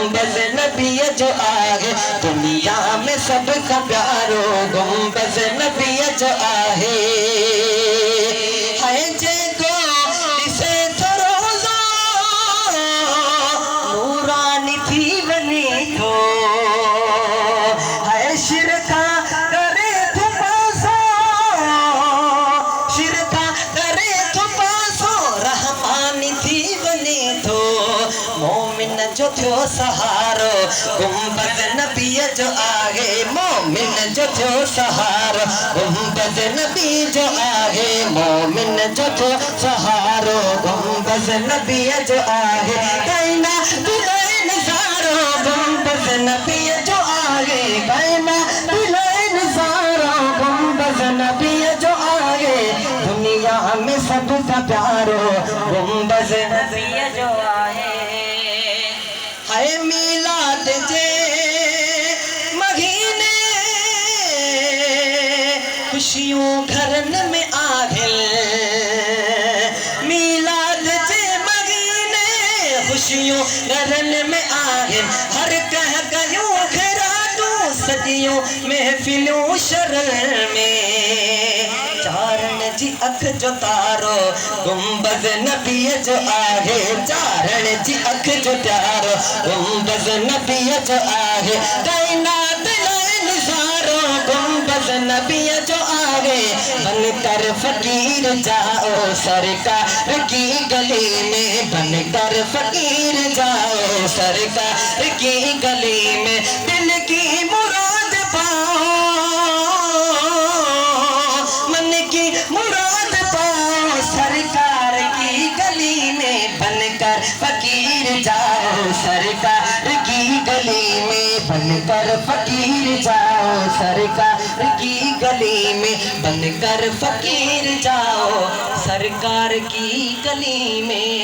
गुंबद नबी जो आहे दुनिया में सबका प्यारो गुंबद नबी जो आहे है जेको ॾिसे थो रोज़ा नूरानी थी वञे थो है शिरका करे थो पासो शिरका करे थो पासो रहमानी थी वञे थो मोमिन जो थियो सहारो गुंबद नबी जो आहे मोमिन जो थियो सहारो गुंबद नबी जो आहे मोमिन जो थियो सहारो गुंबद नबी जो आहे कायना दिले नज़ारो गुंबद नबी जो आहे कायना दिले नज़ारो गुंबद नबी जो आहे दुनिया में सबका प्यारो गुंबद नबी जो आहे है मीलाद जे महीने खुशियों घरन में आहिल मीलाद जे महीने खुशियों घरन में आहिल हर कह गयो खराटू सदियों महफिलों शरण में चारण जी अख जो तारो गुंबद नबी जो आहे चारण जी अख जो तारो गुंबद नबी जो आहे कायनात लाए निज़ारो गुंबद नबी जो आहे बनकर फकीर जाओ सरकार की गली में बनकर फकीर जाओ सरकार की गली में दिल की मुराद पाओ मन की मुराद पाओ सरकार की गली में बनकर फकीर जाओ सरकार की गली में बनकर फकीर जाओ सरकार की गली में बनकर फकीर जाओ सरकार की गली में।